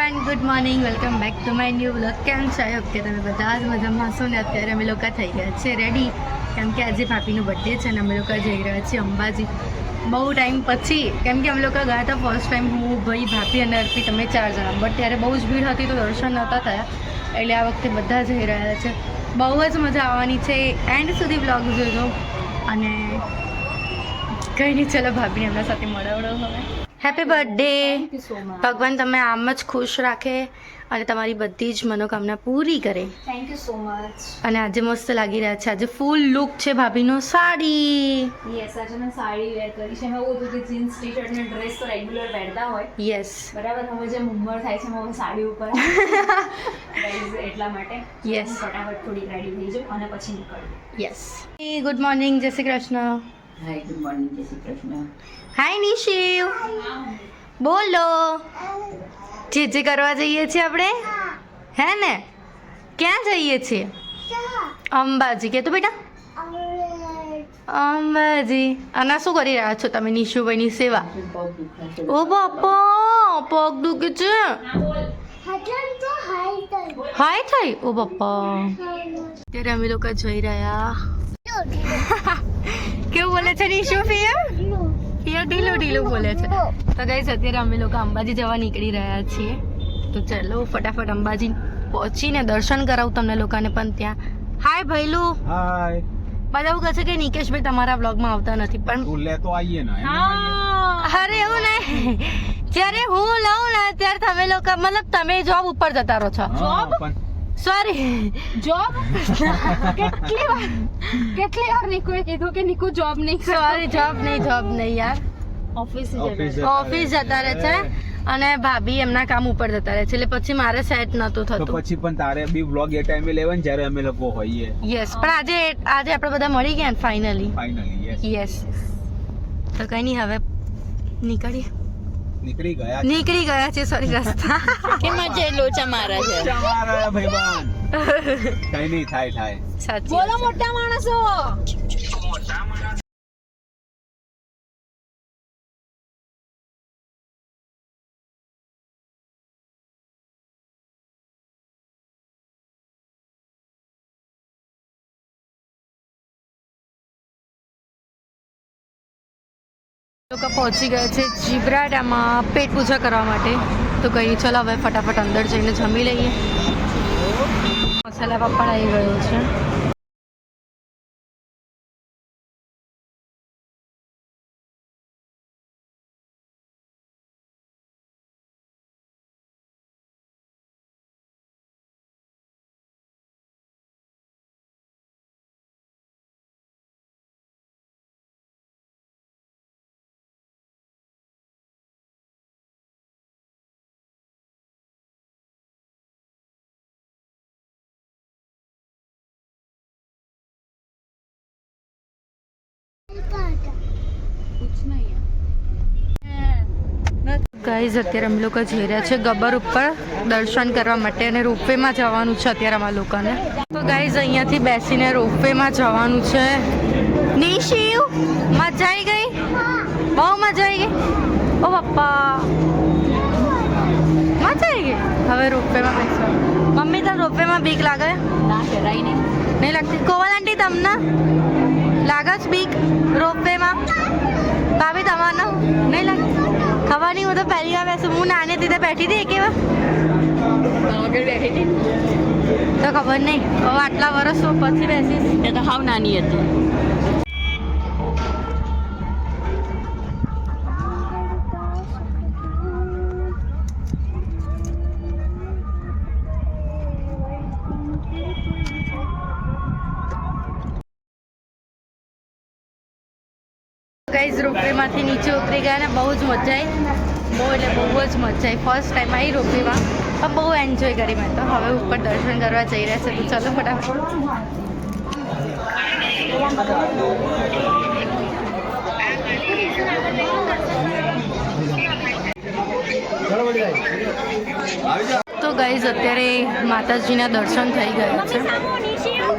And good morning, welcome back to my new vlog. કેમ છે? I hope કે તમે બધા જ મજામાં હશો ને. અત્યારે અમે લોકો થઈ ગયા છે રેડી, કેમ કે આજે ભાભીનો બર્થડે છે અને અમે લોકો જઈ રહ્યા છીએ અંબાજી. બહુ ટાઈમ પછી, કેમ કે અમે લોકો ગયા હતા ફર્સ્ટ ટાઈમ, હું, ભાઈ, ભાભી અને અર્પિત, અમે 4 જણા. બટ ત્યારે બહુ જ ભીડ હતી તો દર્શન નહોતા થયા, એટલે આ વખતે બધા જઈ રહ્યા છે. બહુ જ મજા આવવાની છે. એન્ડ સુધી વ્લોગ જોજો. અને કંઈ નહીં, ચલો ભાભીને એમના સાથે મળાવડો હવે. Happy birthday. ભગવાન તમે આમ જ ખુશ રાખે અને તમારી બધી જ મનોકામના પૂરી કરે. Thank you so much. અને આજે મસ્ત લાગી રહ્યા છે. આજે ફૂલ લુક છે ભાભીનો. સાડી, યસ, આજે મેં સાડી વેર કરી છે. મેં એવું હતું કે જીન્સ ટી શર્ટ ને ડ્રેસ તો રેગ્યુલર પહેરતા હોય, યસ બરાબર. હવે જે ઉંમર થાય છે હવે સાડી ઉપર ગાઈઝ, એટલા માટે Yes. ફટાફટ થોડી રેડી થઈ જાઉં અને પછી નીકળું. યસ. ગુડ મોર્નિંગ, જય શ્રી કૃષ્ણ. હાય, ગુડ મોર્નિંગ, જય શ્રી કૃષ્ણ. હાય નિશિવ, બોલો. જે કરવા જઈએ છીએ આપણે, હે ને? ક્યાં જઈએ છીએ? અંબાજી. કે તો બેટા અંબાજી. અને શું કરી રહ્યા છો તમે નિશુભાઈની સેવા? પગ દુખે છે. ઓ બાપા, પગ દુખે છે. હાય થઈ. ઓ બાપા, ત્યારે અમે લોકો જઈ રહ્યા. કેવું બોલે છે નિશુ? પિયા ઢીલું બોલે છે. તો ગાઈસ, અત્યારે અમે લોકો અંબાજી જવા નીકળી રહ્યા છીએ. તો ચલો ફટાફટ અંબાજી પહોંચીને દર્શન કરાવું તમને લોકોને પણ ત્યાં. હાય ભૈલું. હાય. બધા એવું કહે છે કે નિકેશભાઈ તમારા વ્લોગમાં આવતા નથી, પણ તું લે તો આવીએ ને. અરે એવું નહીં, જ્યારે હું લઉં ને ત્યારે તમે લોકો, મતલબ તમે જોબ ઉપર જતા રહો છો. સોરી, જોબ કેટલી વાર નિકુએ કીધું કે નિકુ જોબ નહીં કરે. સોરી, જોબ નહીં યાર, ઓફિસ ઓફિસ જતા રહે છે અને ભાભી એમના કામ ઉપર જતા રહે છે, એટલે પછી મારે સેટ નહોતું તો થતું. પછી પણ તારે બી વ્લોગ એ ટાઈમે લેવાનું જ્યારે અમે લોકો હોઈએ. યસ, પણ આજે આપણે બધા મળી ગયા ને ફાઇનલી. Finally yes. યસ. તો કઈ નહીં, હવે નીકળી ગયા છે. સોરી, રસ્તા કે મજે લોચા મારા છે. તમારા ભાઈબંધ કઈ નહીં, થાય. સાચી બોલો વાત છે. મોટા માણસો. લોકો પહોંચી ગયા છે જીબ્રાટામાં પેટ પૂજા કરવા માટે. તો કઈ ચલો હવે ફટાફટ અંદર જઈને જમી લઈએ. મસાલા પાપડ આવી ગયો છે. ગાઈઝ, અત્યારે અમે લોકો જઈ રહ્યા છે ગબ્બર ઉપર દર્શન કરવા માટે, અને રોપવેમાં જવાનું છે અત્યારે અમારા લોકોને. તો ગાઈઝ, અહીંયાથી બેસીને રોપવેમાં જવાનું છે. નિશિવ, મજા આવી ગઈ? બહુ મજા આવી ગઈ. ઓ પપ્પા, મજા આવી ગઈ. હવે રોપવેમાં બેસવાનું. મમ્મી, તને રોપવેમાં બીક લાગે? ના કરાય નહીં લાગતી? કોવલ આંટી, તમને લાગે છે બીક રોપવેમાં? ભાભી, તમારે નહીં લાગે? ખબર નહીં, હું તો પહેલી વાર બેસું. હું નાની હતી બેઠી હતી કેવા, તો ખબર નહીં. હવે આટલા વર્ષ પછી બેસીશ. એ તો હાવ નાની હતી. ગાઈઝ, રોપવેમાંથી નીચે ઉતરી ગયા ને બહુ જ મજા આવી. બહુ જ મજા આવી. ફર્સ્ટ ટાઈમ આવી રોપવેમાં, પણ બહુ એન્જોય કરી મેં તો. હવે ઉપર દર્શન કરવા જઈ રહ્યા છે, તો ચલો ફટાફટ. તો ગાઈઝ, અત્યારે માતાજીના દર્શન થઈ ગયા છે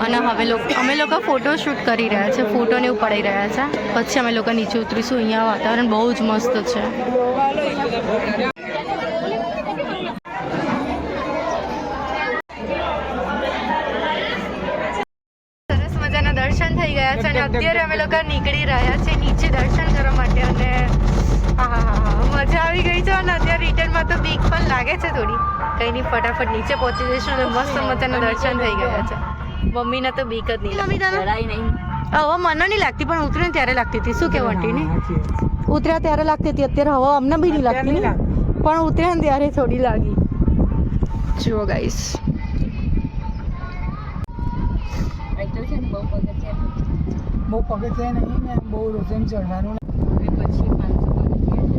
અને હવે અમે લોકો ફોટો શૂટ કરી રહ્યા છે, ફોટોને એવું પડાઈ રહ્યા છે. પછી અમે લોકો નીચે ઉતરીશું. અહીંયા વાતાવરણ બહુ જ મસ્ત છે. છે અને અત્યારે અમે લોકો નીકળી રહ્યા છે નીચે દર્શન કરવા માટે અને મજા આવી ગઈ છે અને અત્યારે રિટર્નમાં તો બીક પણ લાગે છે થોડી. કંઈ નહીં, ફટાફટ નીચે પહોંચી જઈશું અને મસ્ત મજાના દર્શન થઈ ગયા છે. મમ્મીને તો બીક જ નહીં લાગતી. જરાય નહીં. હવે મને નહીં લાગતી પણ ઉતરે ત્યારે લાગતી હતી. શું કહેવું આંટી ને? ઉતર્યા ત્યારે લાગતી હતી, અત્યારે હવે અમને બી નહીં લાગતી ને. પણ ઉતર્યા ને ત્યારે થોડી લાગી. જુઓ ગાઈસ, તો છે ને બહુ પગથિયા બહુ પગથિયા નહીં ને બહુ રોજન ચડવાનું હવે પછી 500 પગથિયા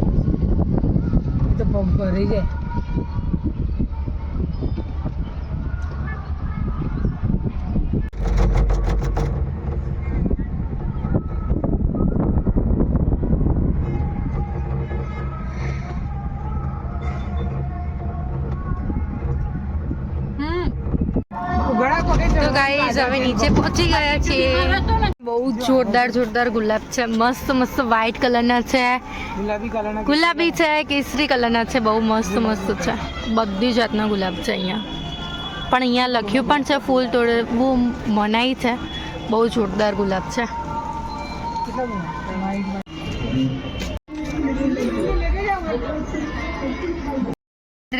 એ તો પગ ભરી જાય. ઘણા પગે તો ગાઈસ હવે નીચે પહોંચી ગયા છીએ. બહુ જોરદાર ગુલાબ છે. મસ્ત મસ્ત વ્હાઈટ કલરના છે, ગુલાબી કલરના ગુલાબી છે, કેસરી કલરના છે. બહુ મસ્ત છે. બધી જાતના ગુલાબ છે અહીંયા. પણ અહીંયા લખ્યું પણ છે ફૂલ તોડવું મનાઈ છે. બહુ જોરદાર ગુલાબ છે. કેટલા ગુલાબ?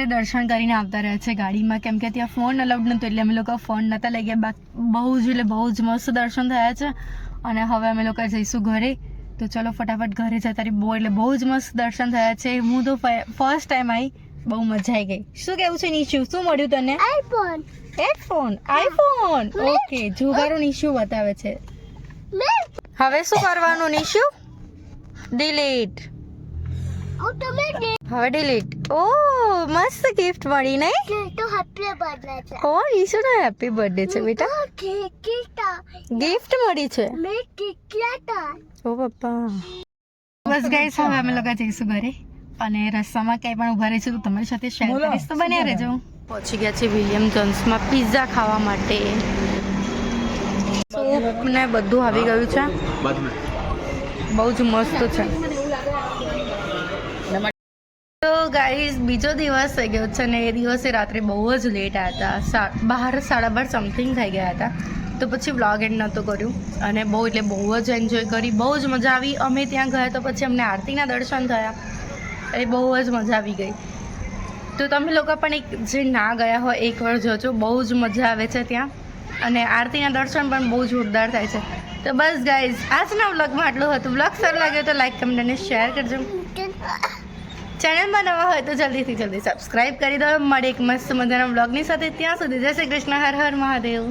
દર્શન કરીને આવતા રહ્યા છે ગાડીમાં, કેમ કે ત્યાં ફોન અલાઉડ નહોતો એટલે અમે લોકો ફોન નહોતા લઈ ગયા. બહુ જ મસ્ત દર્શન થયા છે અને હવે અમે લોકો જઈશું ઘરે. તો ચલો ફટાફટ ઘરે જતા રહી. બહુ જ મસ્ત દર્શન થયા છે. હું તો ફર્સ્ટ ટાઈમ આવી, બહુ મજા આવી ગઈ. શું કેવું છે નિશુ? શું મળ્યું તને? આઈફોન. ઓકે, જુગારું નિશુ બતાવે છે. હવે શું કરવાનું નિશુ? ડિલીટ. હવે ડિલીટ. ઓ મસ્ત ગિફ્ટ મળી નહીં? ઓ નિશુનો હેપી બર્થડે છે બેટા. ગિફ્ટ મળી છે. ઓ પપ્પા. બસ ગાઈસ, હવે અમે લોકો જઈશું ઘરે અને રસ્તામાં ક્યાંય પણ ઉભા રહીશું તો તમારી સાથે શેર કરીશ, તો બન્યા રહેજો. પહોંચી ગયા છે વિલિયમ જોન્સમાં પિઝા ખાવા માટે. સૂપ ને બધું આવી ગયું છે. બહુ જ મસ્ત છે. તો ગાઈઝ, બીજો દિવસ થઈ ગયો છે ને એ દિવસે રાત્રે બહુ જ લેટ આવ્યા હતા. 12:30 સમથિંગ થઈ ગયા હતા. તો પછી વ્લોગ એન્ડ નહોતું કર્યું અને બહુ જ એન્જોય કરી. બહુ જ મજા આવી. અમે ત્યાં ગયા તો પછી અમને આરતીના દર્શન થયા. એ બહુ જ મજા આવી ગઈ. તો તમે લોકો પણ જે ના ગયા હોય એકવાર જજો. બહુ જ મજા આવે છે ત્યાં અને આરતીના દર્શન પણ બહુ જોરદાર થાય છે. તો બસ ગાઈઝ, આજના વ્લોગમાં આટલું હતું. વ્લોગ સારો લાગ્યો તો લાઈક, કમેન્ટ અને શેર કરજો. ચેનલમાં નવા હોય તો જલ્દી સબસ્ક્રાઇબ કરી દો. મળે એક મસ્ત મજાના વ્લોગની સાથે. ત્યાં સુધી જય શ્રી કૃષ્ણ. હર હર મહાદેવ.